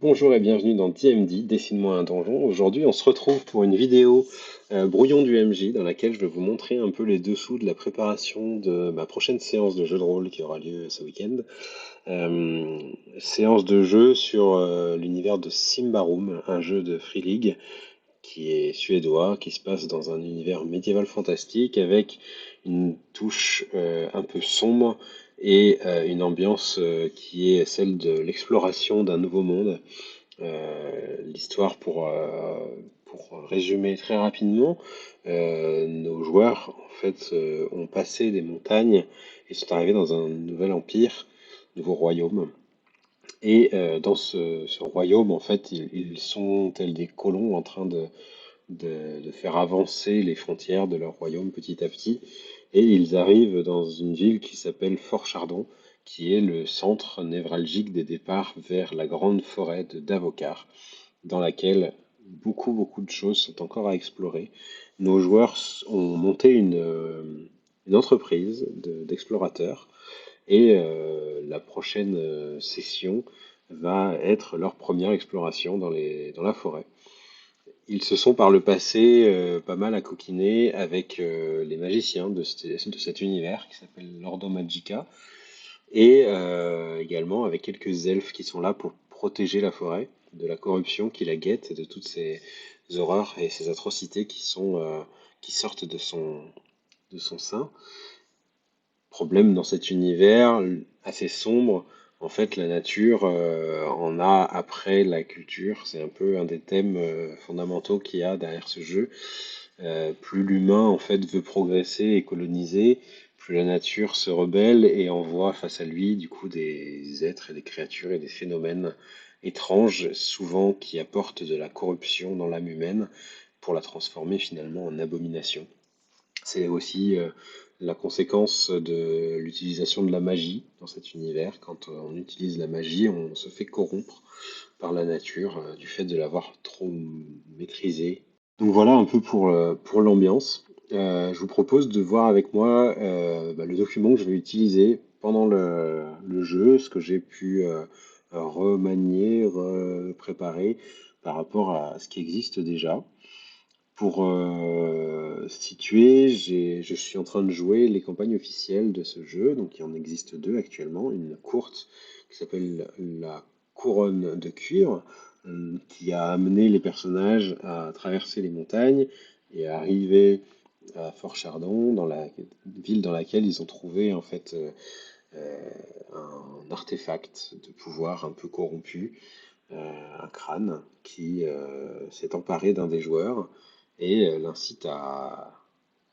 Bonjour et bienvenue dans DMD, Dessine-moi un donjon. Aujourd'hui, on se retrouve pour une vidéo brouillon du MJ dans laquelle je vais vous montrer un peu les dessous de la préparation de ma prochaine séance de jeu de rôle qui aura lieu ce week-end. Euh, Séance de jeu sur l'univers de Symbaroum, un jeu de Free League qui est suédois, qui se passe dans un univers médiéval fantastique avec une touche un peu sombre et une ambiance qui est celle de l'exploration d'un nouveau monde. L'histoire pour résumer très rapidement, nos joueurs en fait ont passé des montagnes et sont arrivés dans un nouvel empire, nouveau royaume. Et dans ce royaume, en fait, ils sont tels des colons en train de faire avancer les frontières de leur royaume petit à petit. Et ils arrivent dans une ville qui s'appelle Fort Chardon, qui est le centre névralgique des départs vers la grande forêt de Davokar, dans laquelle beaucoup de choses sont encore à explorer. Nos joueurs ont monté une entreprise d'explorateurs et la prochaine session va être leur première exploration dans la forêt. Ils se sont par le passé pas mal accoquinés avec les magiciens de cet univers qui s'appelle l'Ordo Magica et également avec quelques elfes qui sont là pour protéger la forêt de la corruption qui la guette et de toutes ces horreurs et ces atrocités qui sortent de son sein. Problème dans cet univers assez sombre, en fait, la nature en a après la culture. C'est un peu un des thèmes fondamentaux qu'il y a derrière ce jeu. Plus l'humain en fait veut progresser et coloniser, plus la nature se rebelle et envoie face à lui du coup des êtres et des créatures et des phénomènes étranges, souvent qui apportent de la corruption dans l'âme humaine pour la transformer finalement en abomination. C'est aussi la conséquence de l'utilisation de la magie dans cet univers. Quand on utilise la magie, on se fait corrompre par la nature du fait de l'avoir trop maîtrisée. Donc voilà un peu pour l'ambiance. Je vous propose de voir avec moi le document que je vais utiliser pendant le jeu, ce que j'ai pu remanier, préparer par rapport à ce qui existe déjà. Pour situer, je suis en train de jouer les campagnes officielles de ce jeu, donc il en existe deux actuellement, une courte qui s'appelle la Couronne de cuivre, qui a amené les personnages à traverser les montagnes et à arriver à Fort Chardon, dans la ville dans laquelle ils ont trouvé en fait un artefact de pouvoir un peu corrompu, un crâne qui s'est emparé d'un des joueurs et l'incite à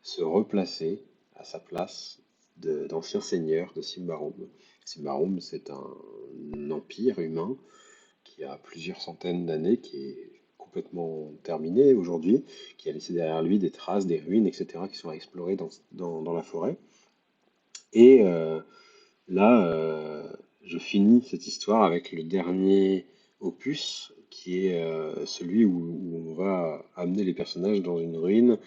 se replacer à sa place d'ancien seigneur de Symbaroum. Symbaroum, c'est un empire humain qui a plusieurs centaines d'années, qui est complètement terminé aujourd'hui, qui a laissé derrière lui des traces, des ruines, etc., qui sont à explorer dans la forêt. Et là, je finis cette histoire avec le dernier opus, qui est celui où on va amener les personnages dans une ruine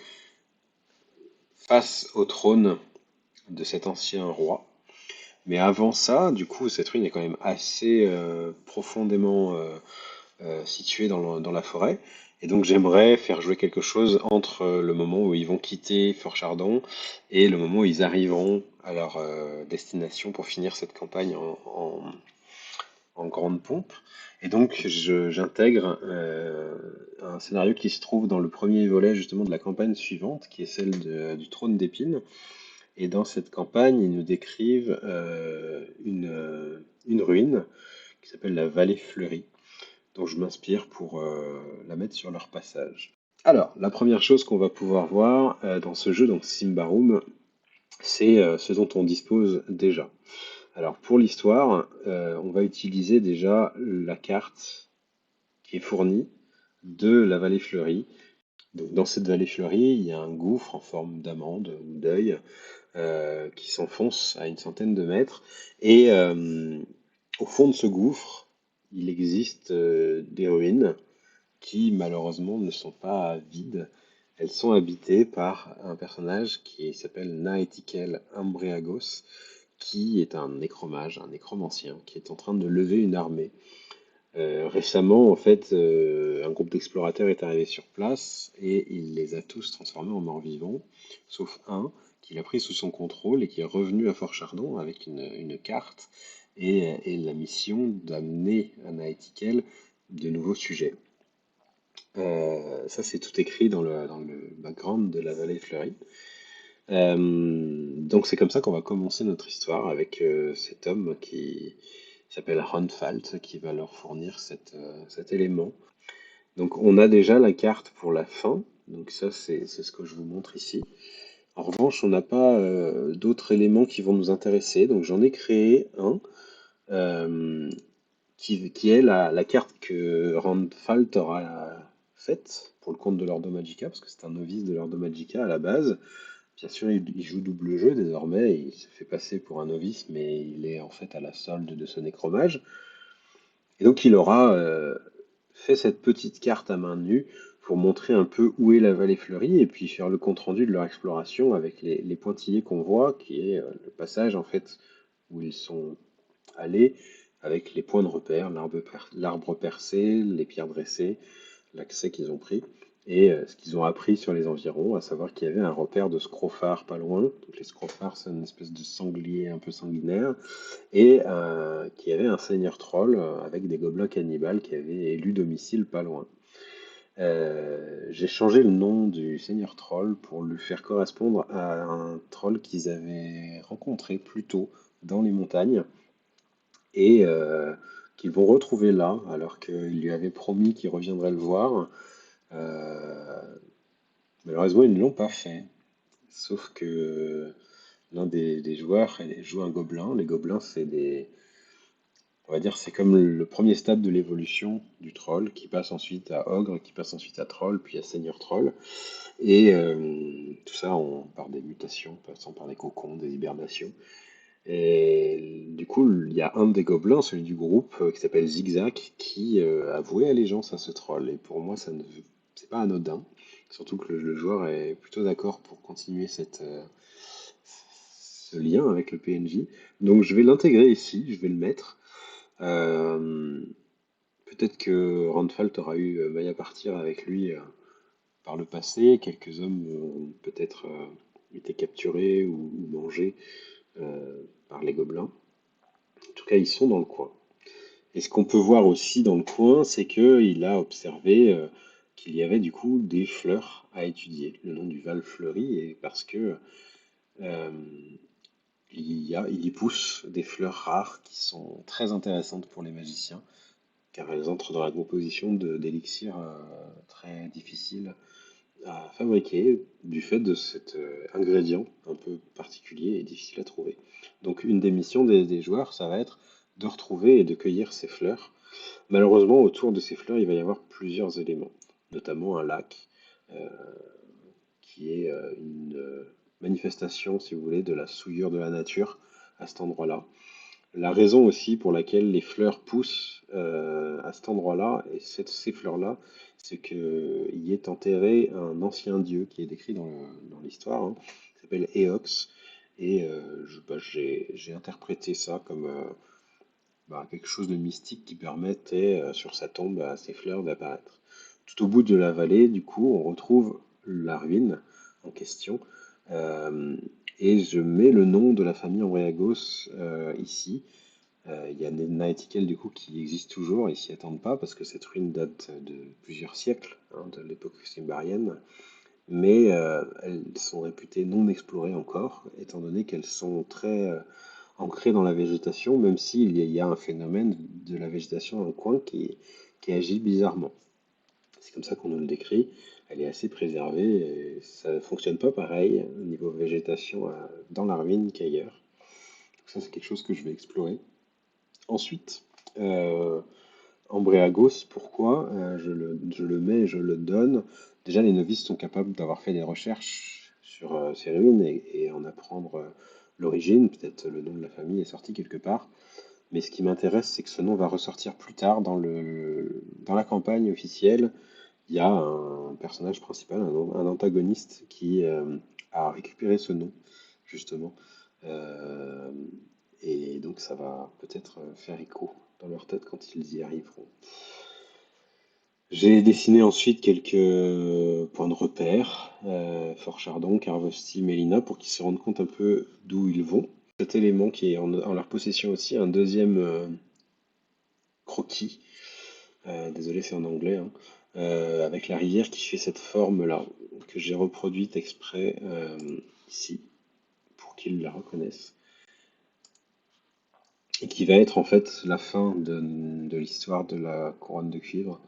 face au trône de cet ancien roi. Mais avant ça, du coup, cette ruine est quand même assez profondément située dans la forêt. Et donc j'aimerais faire jouer quelque chose entre le moment où ils vont quitter Fort Chardon et le moment où ils arriveront à leur destination pour finir cette campagne en grande pompe. Et donc j'intègre un scénario qui se trouve dans le premier volet justement de la campagne suivante, qui est celle du trône d'épines. Et dans cette campagne, ils nous décrivent une ruine qui s'appelle la Vallée Fleurie, dont je m'inspire pour la mettre sur leur passage. Alors, la première chose qu'on va pouvoir voir dans ce jeu, donc Symbaroum, c'est ce dont on dispose déjà. Alors, pour l'histoire, on va utiliser déjà la carte qui est fournie de la Vallée Fleurie. Donc, dans cette vallée fleurie, il y a un gouffre en forme d'amande ou d'œil qui s'enfonce à une centaine de mètres. Et au fond de ce gouffre, il existe des ruines qui malheureusement ne sont pas vides. Elles sont habitées par un personnage qui s'appelle Naetikel Ambreagos, qui est un nécromage, un nécromancien, qui est en train de lever une armée Récemment, en fait, un groupe d'explorateurs est arrivé sur place et il les a tous transformés en morts-vivants, sauf un qu'il a pris sous son contrôle et qui est revenu à Fort Chardon avec une carte et la mission d'amener à Naetikel de nouveaux sujets. Ça, c'est tout écrit dans le background de la vallée fleurie. Donc c'est comme ça qu'on va commencer notre histoire avec cet homme qui s'appelle Ronfalt, qui va leur fournir cet élément. Donc on a déjà la carte pour la fin, donc ça c'est ce que je vous montre ici. En revanche, on n'a pas d'autres éléments qui vont nous intéresser, donc j'en ai créé un euh, qui est la carte que Ronfalt aura faite pour le compte de l'Ordo Magica, parce que c'est un novice de l'Ordo Magica à la base. Bien sûr, il joue double jeu désormais, il se fait passer pour un novice, mais il est en fait à la solde de ce nécromage. Et donc il aura fait cette petite carte à main nue pour montrer un peu où est la vallée fleurie et puis faire le compte-rendu de leur exploration avec les pointillés qu'on voit, qui est le passage en fait où ils sont allés avec les points de repère, l'arbre percé, les pierres dressées, l'accès qu'ils ont pris et ce qu'ils ont appris sur les environs, à savoir qu'il y avait un repère de scrophares pas loin. Donc les scrophares, c'est une espèce de sanglier un peu sanguinaire, et qu'il y avait un seigneur troll avec des gobelins cannibales qui avaient élu domicile pas loin. J'ai changé le nom du seigneur troll pour lui faire correspondre à un troll qu'ils avaient rencontré plus tôt dans les montagnes et qu'ils vont retrouver là, alors qu'il lui avait promis qu'il reviendrait le voir. Euh, Malheureusement, ils ne l'ont pas fait. Sauf que l'un des joueurs joue un gobelin. Les gobelins, on va dire, c'est comme le premier stade de l'évolution du troll, qui passe ensuite à ogre, qui passe ensuite à troll, puis à seigneur troll. Et tout ça par des mutations, passant par des cocons, des hibernations. Et du coup, il y a un des gobelins, celui du groupe, qui s'appelle Zigzag, qui a voué allégeance à ce troll. Et pour moi, c'est pas anodin. Surtout que le joueur est plutôt d'accord pour continuer ce lien avec le PNJ. Donc je vais l'intégrer ici, je vais le mettre. Euh, Peut-être que Randfalt aura eu maille à partir avec lui par le passé. Quelques hommes ont peut-être été capturés ou mangés par les gobelins. En tout cas, ils sont dans le coin. Et ce qu'on peut voir aussi dans le coin, c'est qu'il a observé qu'il y avait du coup des fleurs à étudier. Le nom du Val fleuri est parce que euh, il y pousse des fleurs rares qui sont très intéressantes pour les magiciens, car elles entrent dans la composition d'élixirs très difficiles à fabriquer du fait de cet ingrédient un peu particulier et difficile à trouver. Donc une des missions des joueurs, ça va être de retrouver et de cueillir ces fleurs. Malheureusement, autour de ces fleurs, il va y avoir plusieurs éléments, notamment un lac euh, qui est une manifestation, si vous voulez, de la souillure de la nature à cet endroit-là. La raison aussi pour laquelle les fleurs poussent à cet endroit-là, et ces fleurs-là, c'est qu'il y est enterré un ancien dieu qui est décrit dans l'histoire, hein, qui s'appelle Éox. Et j'ai interprété ça comme quelque chose de mystique qui permettait sur sa tombe à ces fleurs d'apparaître. Tout au bout de la vallée, du coup, on retrouve la ruine en question. euh, et je mets le nom de la famille Ambriagos ici. Il y a Naetikel du coup qui existe toujours, ils s'y attendent pas parce que cette ruine date de plusieurs siècles, hein, de l'époque cimbarienne, mais elles sont réputées non explorées encore, étant donné qu'elles sont très ancrées dans la végétation, même s'il y a un phénomène de la végétation dans le coin qui agit bizarrement. C'est comme ça qu'on nous le décrit. Elle est assez préservée et ça ne fonctionne pas pareil au niveau végétation dans la ruine qu'ailleurs. Donc ça, c'est quelque chose que je vais explorer. Ensuite, euh, Ambreagos, pourquoi je le mets, je le donne. Déjà, les novices sont capables d'avoir fait des recherches sur ces ruines et en apprendre l'origine. Peut-être le nom de la famille est sorti quelque part. Mais ce qui m'intéresse, c'est que ce nom va ressortir plus tard dans la campagne officielle. Il y a un personnage principal, un antagoniste qui a récupéré ce nom, justement. Euh, et donc ça va peut-être faire écho dans leur tête quand ils y arriveront. J'ai dessiné ensuite quelques points de repère, Fort Chardon, Carvesty, Mélina, pour qu'ils se rendent compte un peu d'où ils vont. Cet élément qui est en leur possession aussi, un deuxième croquis, désolé c'est en anglais, hein, avec la rivière qui fait cette forme-là, que j'ai reproduite exprès ici, pour qu'ils la reconnaissent, et qui va être en fait la fin de l'histoire de la couronne de cuivre,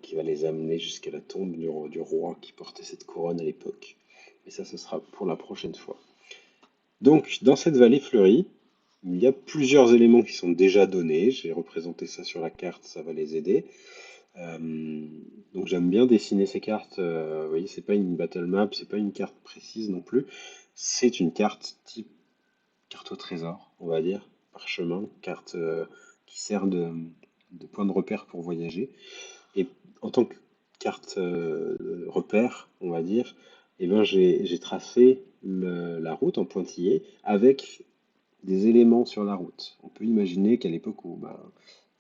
qui va les amener jusqu'à la tombe du roi qui portait cette couronne à l'époque. Mais ça, ce sera pour la prochaine fois. Donc, dans cette vallée fleurie, il y a plusieurs éléments qui sont déjà donnés. J'ai représenté ça sur la carte, ça va les aider. Euh, donc j'aime bien dessiner ces cartes. Vous voyez, c'est pas une battle map, c'est pas une carte précise non plus. C'est une carte type carte au trésor, on va dire, parchemin, carte qui sert de point de repère pour voyager. Et en tant que carte repère, on va dire, eh ben j'ai tracé la route en pointillé avec des éléments sur la route. On peut imaginer qu'à l'époque où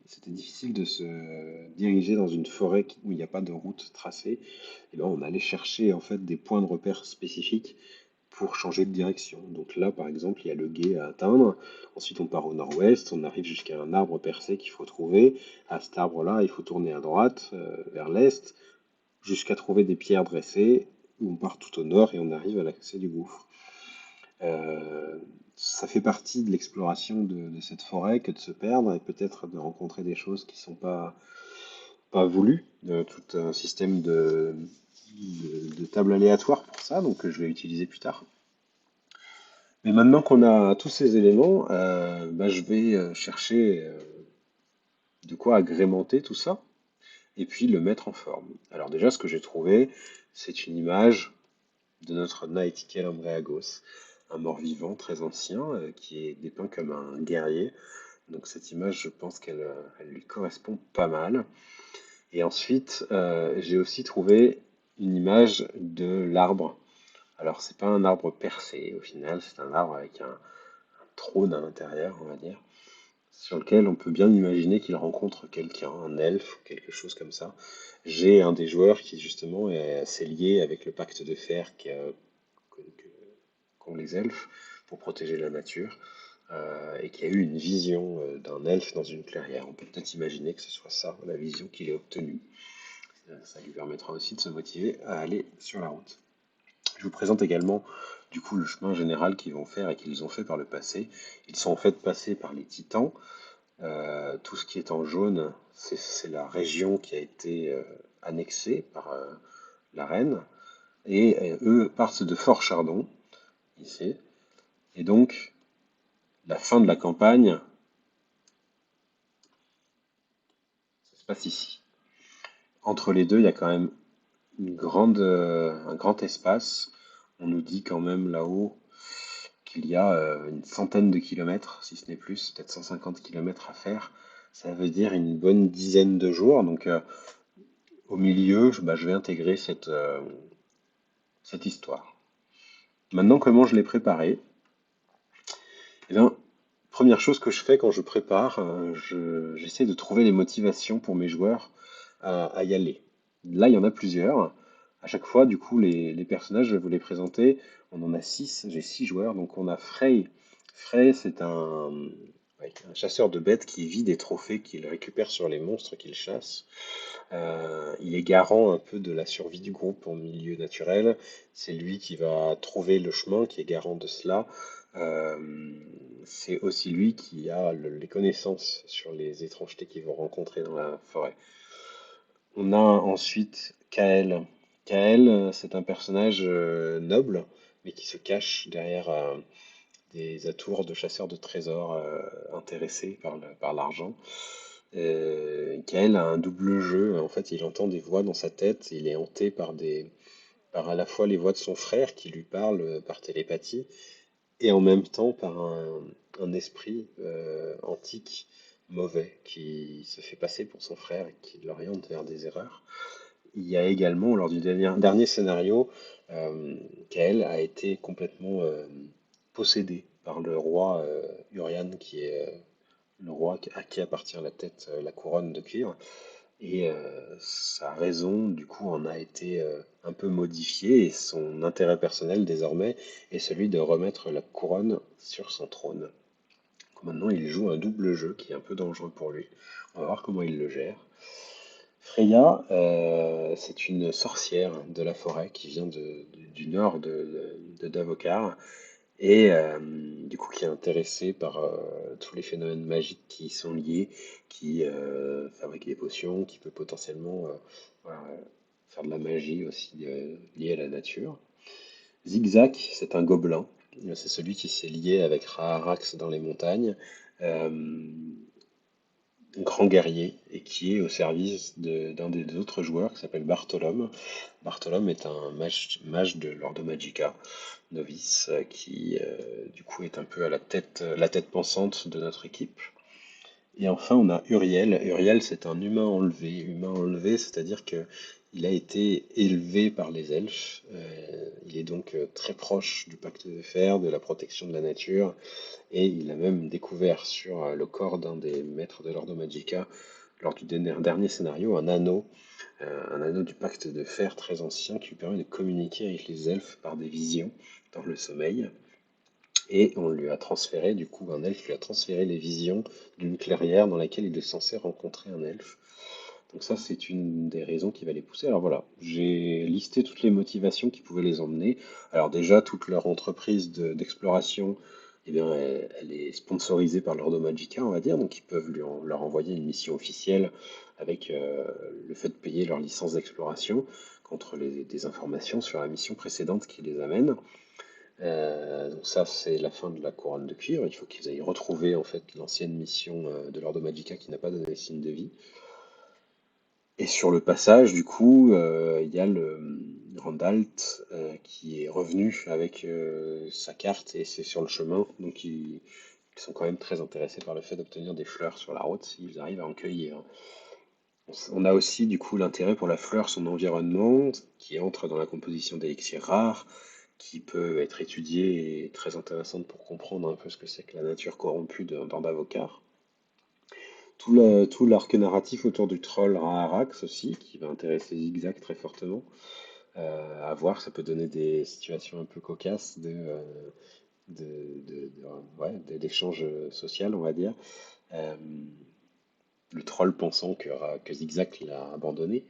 c'était difficile de se diriger dans une forêt où il n'y a pas de route tracée, eh ben, on allait chercher en fait des points de repère spécifiques pour changer de direction. Donc là, par exemple, il y a le gué à atteindre. Ensuite, on part au nord-ouest, on arrive jusqu'à un arbre percé qu'il faut trouver. À cet arbre-là, il faut tourner à droite, vers l'est, jusqu'à trouver des pierres dressées, où on part tout au nord et on arrive à l'accès du gouffre. Euh, Ça fait partie de l'exploration de cette forêt que de se perdre et peut-être de rencontrer des choses qui ne sont pas voulues. Tout un système de table aléatoire pour ça, donc que je vais utiliser plus tard. Mais maintenant qu'on a tous ces éléments, je vais chercher de quoi agrémenter tout ça et puis le mettre en forme. Alors déjà, ce que j'ai trouvé, c'est une image de notre Naïtikel Ambreagos, un mort-vivant très ancien qui est dépeint comme un guerrier. Donc cette image, je pense qu'elle lui correspond pas mal. Et ensuite, j'ai aussi trouvé une image de l'arbre. Alors c'est pas un arbre percé au final, c'est un arbre avec un trône à l'intérieur, on va dire, sur lequel on peut bien imaginer qu'il rencontre quelqu'un, un elfe ou quelque chose comme ça. J'ai un des joueurs qui justement est assez lié avec le pacte de fer qu'ont les elfes pour protéger la nature, et qui a eu une vision d'un elfe dans une clairière. On peut peut-être imaginer que ce soit ça, la vision qu'il a obtenue. Ça lui permettra aussi de se motiver à aller sur la route. Je vous présente également du coup le chemin général qu'ils vont faire et qu'ils ont fait par le passé. Ils sont en fait passés par les Titans. Tout ce qui est en jaune, c'est la région qui a été annexée par la reine. Et eux partent de Fort Chardon, ici. Et donc, la fin de la campagne, ça se passe ici. Entre les deux, il y a quand même un grand espace. On nous dit quand même là-haut qu'il y a une centaine de kilomètres, si ce n'est plus, peut-être 150 kilomètres à faire. Ça veut dire une bonne dizaine de jours. Donc, au milieu, je vais intégrer cette histoire. Maintenant, comment je l'ai préparé? Eh bien, première chose que je fais quand je prépare, j'essaie de trouver les motivations pour mes joueurs à y aller. Là, il y en a plusieurs. À chaque fois, du coup, les personnages, je vais vous les présenter. On en a 6, j'ai 6 joueurs. Donc, on a Frey. Frey, c'est un chasseur de bêtes qui vit des trophées qu'il récupère sur les monstres qu'il chasse. Il est garant un peu de la survie du groupe en milieu naturel. C'est lui qui va trouver le chemin, qui est garant de cela. Euh, c'est aussi lui qui a les connaissances sur les étrangetés qu'ils vont rencontrer dans la forêt. On a ensuite Kael. Kael, c'est un personnage noble, mais qui se cache derrière des atours de chasseurs de trésors intéressés par l'argent. Kael a un double jeu. En fait, il entend des voix dans sa tête. Il est hanté par à la fois les voix de son frère qui lui parlent par télépathie et en même temps par un esprit antique mauvais qui se fait passer pour son frère et qui l'oriente vers des erreurs. Il y a également, lors du dernier scénario, Kael a été complètement possédé par le roi Urian, qui est le roi à qui appartient la tête, la couronne de cuivre. Et sa raison, du coup, en a été un peu modifiée et son intérêt personnel désormais est celui de remettre la couronne sur son trône. Donc maintenant, il joue un double jeu qui est un peu dangereux pour lui. On va voir comment il le gère. Freya, c'est une sorcière de la forêt qui vient du nord de Davokar et du coup qui est intéressée par tous les phénomènes magiques qui y sont liés, qui fabrique des potions, qui peut potentiellement voilà, faire de la magie aussi liée à la nature. Zigzag, c'est un gobelin. C'est celui qui s'est lié avec Raharax dans les montagnes. Euh, Grand guerrier et qui est au service d'un des autres joueurs qui s'appelle Bartholom. Bartholom est un mage de l'Ordo Magica, novice, qui du coup est un peu à la tête pensante de notre équipe. Et enfin, on a Uriel. Uriel, c'est un humain enlevé. Humain enlevé, c'est-à-dire que il a été élevé par les elfes. Il est donc très proche du pacte de fer, de la protection de la nature, et il a même découvert sur le corps d'un des maîtres de l'Ordo Magica, lors du dernier scénario, un anneau du pacte de fer très ancien qui lui permet de communiquer avec les elfes par des visions dans le sommeil. Et on lui a transféré, du coup, un elfe lui a transféré les visions d'une clairière dans laquelle il est censé rencontrer un elfe. Donc ça, c'est une des raisons qui va les pousser. Alors voilà, j'ai listé toutes les motivations qui pouvaient les emmener. Alors déjà, toute leur entreprise d'exploration, eh bien, elle est sponsorisée par l'Ordo Magica, on va dire. Donc ils peuvent leur envoyer une mission officielle avec le fait de payer leur licence d'exploration contre des informations sur la mission précédente qui les amène. Donc ça, c'est la fin de la couronne de cuivre. Il faut qu'ils aillent retrouver en fait l'ancienne mission de l'Ordo Magica qui n'a pas donné signe de vie. Et sur le passage, du coup, il y a le Randalt qui est revenu avec sa carte et c'est sur le chemin. Donc ils sont quand même très intéressés par le fait d'obtenir des fleurs sur la route s'ils arrivent à en cueillir. On a aussi du coup l'intérêt pour la fleur, son environnement, qui entre dans la composition d'élixirs rares, qui peut être étudiée et très intéressante pour comprendre un peu ce que c'est que la nature corrompue dans Davokar. Tout l'arc narratif autour du troll Raharax aussi, qui va intéresser Zigzag très fortement. À voir, ça peut donner des situations un peu cocasses ouais, d'échange social, on va dire. Euh, le troll pensant que Zigzag l'a abandonné.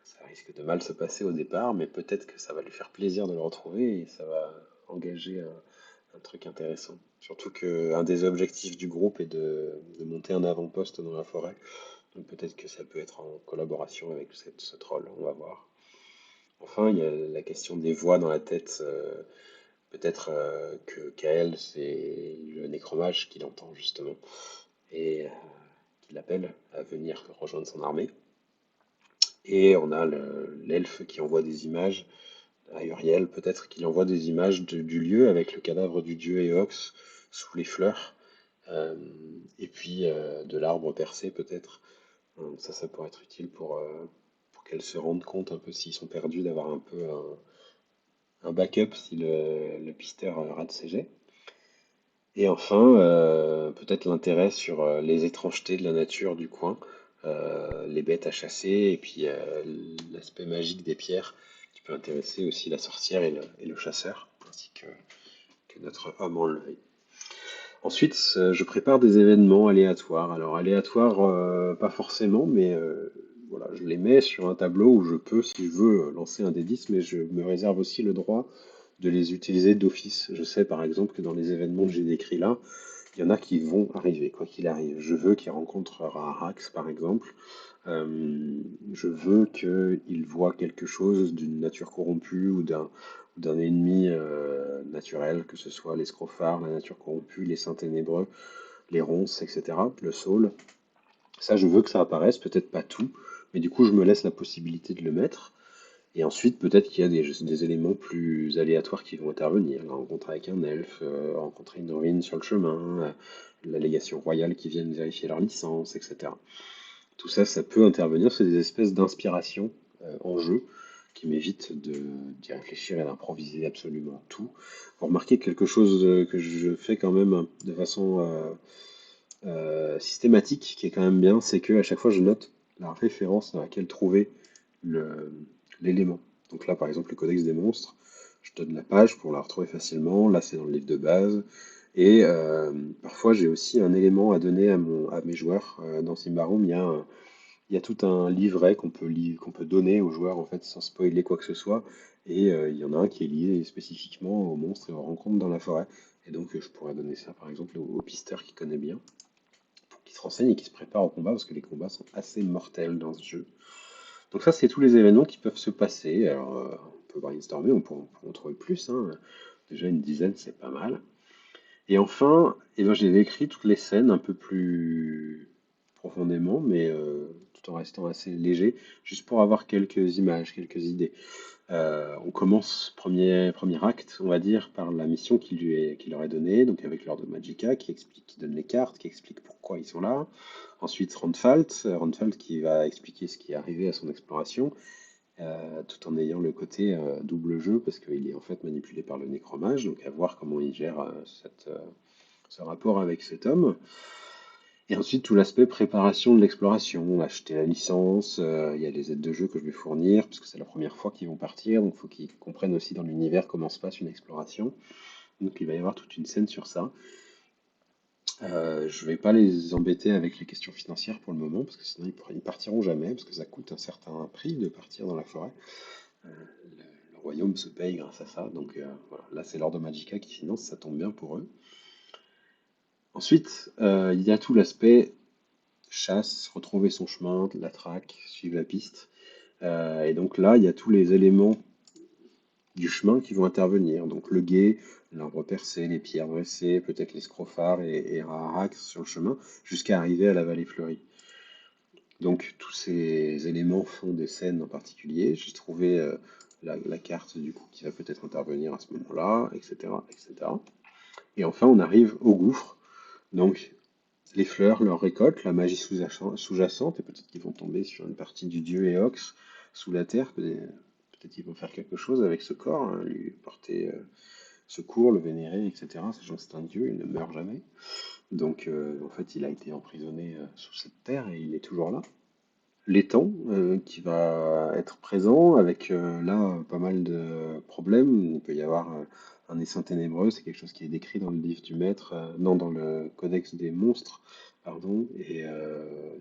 Ça risque de mal se passer au départ, mais peut-être que ça va lui faire plaisir de le retrouver et ça va engager un truc intéressant. Surtout qu'un des objectifs du groupe est de monter un avant-poste dans la forêt. Donc peut-être que ça peut être en collaboration avec ce troll, on va voir. Enfin, il y a la question des voix dans la tête. Peut-être que Kael, c'est le nécromage qui l'entend justement et qui l'appelle à venir rejoindre son armée. Et on a l'elfe qui envoie des images à Uriel, peut-être qu'il envoie des images du lieu avec le cadavre du dieu Eox sous les fleurs, euh, et puis de l'arbre percé peut-être. Ça pourrait être utile pour qu'elles se rendent compte un peu s'ils sont perdus, d'avoir un peu un backup si le pisteur rate ses jets. Et enfin, peut-être l'intérêt sur les étrangetés de la nature du coin, les bêtes à chasser, et puis l'aspect magique des pierres qui peut intéresser aussi la sorcière et le chasseur, ainsi que notre homme enlevé. Ensuite, je prépare des événements aléatoires. Alors aléatoires, pas forcément, mais voilà, je les mets sur un tableau où je peux, si je veux, lancer un des 10, mais je me réserve aussi le droit de les utiliser d'office. Je sais par exemple que dans les événements que j'ai décrits là, il y en a qui vont arriver, quoi qu'il arrive. Je veux qu'il rencontre Raharax, par exemple. Je veux qu'il voit quelque chose d'une nature corrompue ou d'un ennemi naturel, que ce soit les scrophares, la nature corrompue, les saints ténébreux, les ronces, etc., le saule. Ça, je veux que ça apparaisse, peut-être pas tout, mais du coup, je me laisse la possibilité de le mettre. Et ensuite, peut-être qu'il y a des éléments plus aléatoires qui vont intervenir. La rencontre avec un elfe, rencontrer une ruine sur le chemin, la légation royale qui viennent vérifier leur licence, etc. Tout ça, ça peut intervenir. C'est des espèces d'inspiration en jeu qui m'évitent d'y réfléchir et d'improviser absolument tout. Vous remarquez quelque chose que je fais quand même de façon systématique qui est quand même bien, c'est que à chaque fois je note la référence dans laquelle trouver le- l'élément. Donc là, par exemple, le Codex des monstres, je donne la page pour la retrouver facilement. Là, c'est dans le livre de base. Et parfois, j'ai aussi un élément à donner à mes joueurs. Dans Symbaroum, il y a tout un livret qu'on peut donner aux joueurs en fait sans spoiler quoi que ce soit. Et il y en a un qui est lié spécifiquement aux monstres et aux rencontres dans la forêt. Et donc, je pourrais donner ça par exemple au pisteur qui connaît bien, pour qu'il se renseigne et qu'il se prépare au combat parce que les combats sont assez mortels dans ce jeu. Donc ça, c'est tous les événements qui peuvent se passer. Alors, on peut brainstormer, on peut en trouver plus, hein. Déjà une dizaine, c'est pas mal. Et enfin, eh ben, j'ai écrit toutes les scènes un peu plus profondément, mais tout en restant assez léger, juste pour avoir quelques images, quelques idées. On commence premier acte, on va dire, par la mission qui leur est donnée, donc avec l'ordre de Magica, qui donne les cartes, qui explique pourquoi ils sont là. Ensuite, Ronfalt qui va expliquer ce qui est arrivé à son exploration, tout en ayant le côté double jeu, parce qu'il est en fait manipulé par le nécromage, donc à voir comment il gère ce rapport avec cet homme. Et ensuite, tout l'aspect préparation de l'exploration, acheter la licence, il y a les aides de jeu que je vais fournir, parce que c'est la première fois qu'ils vont partir, donc il faut qu'ils comprennent aussi dans l'univers comment se passe une exploration. Donc il va y avoir toute une scène sur ça. Je vais pas les embêter avec les questions financières pour le moment, parce que sinon ils partiront jamais, parce que ça coûte un certain prix de partir dans la forêt. Le royaume se paye grâce à ça, donc voilà. Là c'est l'Ordre Magica qui finance, ça tombe bien pour eux. Ensuite, il y a tout l'aspect chasse, retrouver son chemin, la traque, suivre la piste. Et donc là, il y a tous les éléments du chemin qui vont intervenir. Donc le gué, l'arbre percé, les pierres dressées, peut-être les scrophares et Raharax sur le chemin, jusqu'à arriver à la vallée fleurie. Donc tous ces éléments font des scènes en particulier. J'ai trouvé la carte du coup qui va peut-être intervenir à ce moment-là, etc., etc. Et enfin, on arrive au gouffre. Donc les fleurs, leur récolte, la magie sous-jacente, et peut-être qu'ils vont tomber sur une partie du dieu Eox sous la terre. Peut-être qu'ils vont faire quelque chose avec ce corps, hein, lui porter secours, le vénérer, etc. Sachant que c'est un dieu, il ne meurt jamais. Donc en fait, il a été emprisonné sous cette terre et il est toujours là. L'étang qui va être présent avec là pas mal de problèmes. Il peut y avoir un essaim ténébreux, c'est quelque chose qui est décrit dans le livre du maître, non, dans le codex des monstres, pardon, et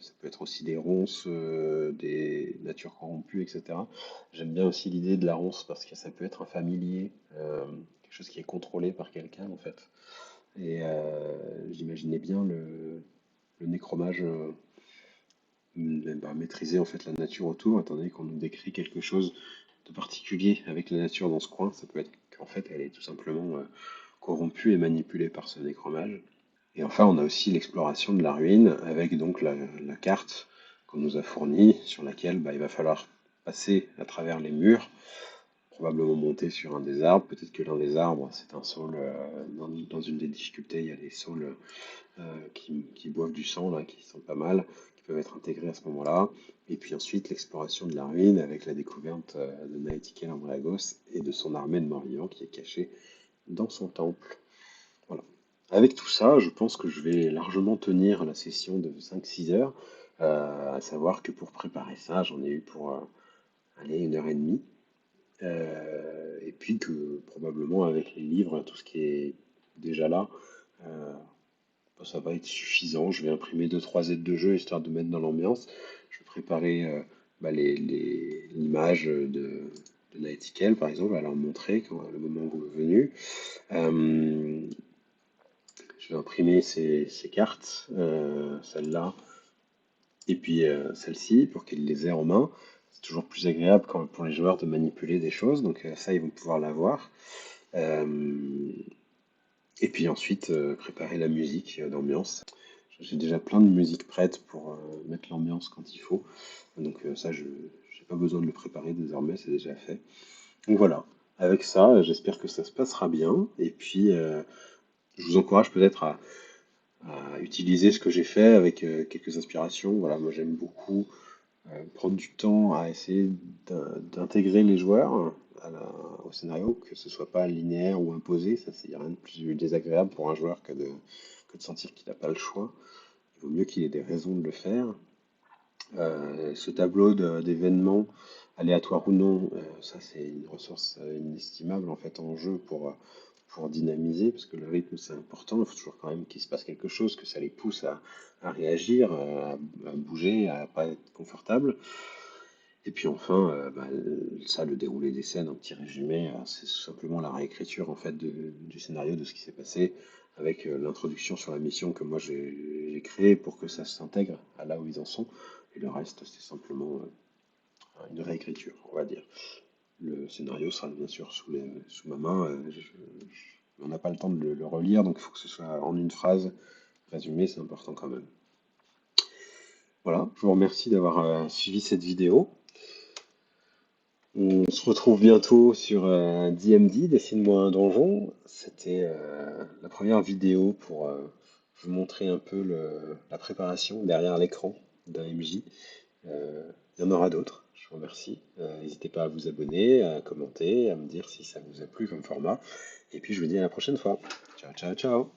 ça peut être aussi des ronces, des natures corrompues, etc. J'aime bien aussi l'idée de la ronce parce que ça peut être un familier, quelque chose qui est contrôlé par quelqu'un en fait. Et j'imaginais bien le nécromage. Maîtriser en fait la nature autour, étant donné qu'on nous décrit quelque chose de particulier avec la nature dans ce coin, ça peut être qu'en fait elle est tout simplement corrompue et manipulée par ce nécromage. Et enfin, on a aussi l'exploration de la ruine avec donc la carte qu'on nous a fournie, sur laquelle il va falloir passer à travers les murs, probablement monter sur un des arbres. Peut-être que l'un des arbres, c'est un saule. Dans une des difficultés, il y a des saules qui boivent du sang, là, qui sont pas mal, qui peuvent être intégrés à ce moment-là. Et puis ensuite, l'exploration de la ruine avec la découverte de Naetikel Ambragos et de son armée de morts-vivants qui est cachée dans son temple. Voilà. Avec tout ça, je pense que je vais largement tenir la session de 5-6 heures, à savoir que pour préparer ça, j'en ai eu pour aller 1 heure et demie. Et puis que probablement avec les livres, tout ce qui est déjà là, euh, bah, ça va être suffisant. Je vais imprimer deux trois aides de jeu histoire de mettre dans l'ambiance. Je vais préparer l'image de Naetikel, par exemple, à leur montrer quand le moment venu. Euh, je vais imprimer ces cartes, celle-là, et puis celle-ci, pour qu'ils les aient en main. C'est toujours plus agréable pour les joueurs de manipuler des choses, donc ça, ils vont pouvoir l'avoir. Euh, et puis ensuite, préparer la musique d'ambiance. J'ai déjà plein de musique prête pour mettre l'ambiance quand il faut. Donc ça, je n'ai pas besoin de le préparer désormais, c'est déjà fait. Donc voilà, avec ça, j'espère que ça se passera bien. Et puis, je vous encourage peut-être à utiliser ce que j'ai fait avec quelques inspirations. Voilà, moi j'aime beaucoup prendre du temps à essayer d'intégrer les joueurs au scénario, que ce soit pas linéaire ou imposé. Ça, c'est rien de plus désagréable pour un joueur que de sentir qu'il n'a pas le choix. vaut mieux qu'il ait des raisons de le faire. Ce tableau d'événements, aléatoires ou non, ça c'est une ressource inestimable en fait en jeu pour dynamiser, parce que le rythme c'est important, il faut toujours quand même qu'il se passe quelque chose, que ça les pousse à réagir, à bouger, à pas être confortable. Et puis enfin, ça, le déroulé des scènes, un petit résumé, c'est simplement la réécriture en fait du scénario de ce qui s'est passé, avec l'introduction sur la mission que moi j'ai créée pour que ça s'intègre à là où ils en sont. Et le reste, c'est simplement une réécriture, on va dire. Le scénario sera bien sûr sous ma main. On n'a pas le temps de le relire, donc il faut que ce soit en une phrase résumé, c'est important quand même. Voilà, je vous remercie d'avoir suivi cette vidéo. On se retrouve bientôt sur DMD, Dessine-moi un donjon. C'était la première vidéo pour vous montrer un peu la préparation derrière l'écran d'un MJ. Il y en aura d'autres, je vous remercie. N'hésitez pas à vous abonner, à commenter, à me dire si ça vous a plu comme format. Et puis je vous dis à la prochaine fois. Ciao, ciao, ciao!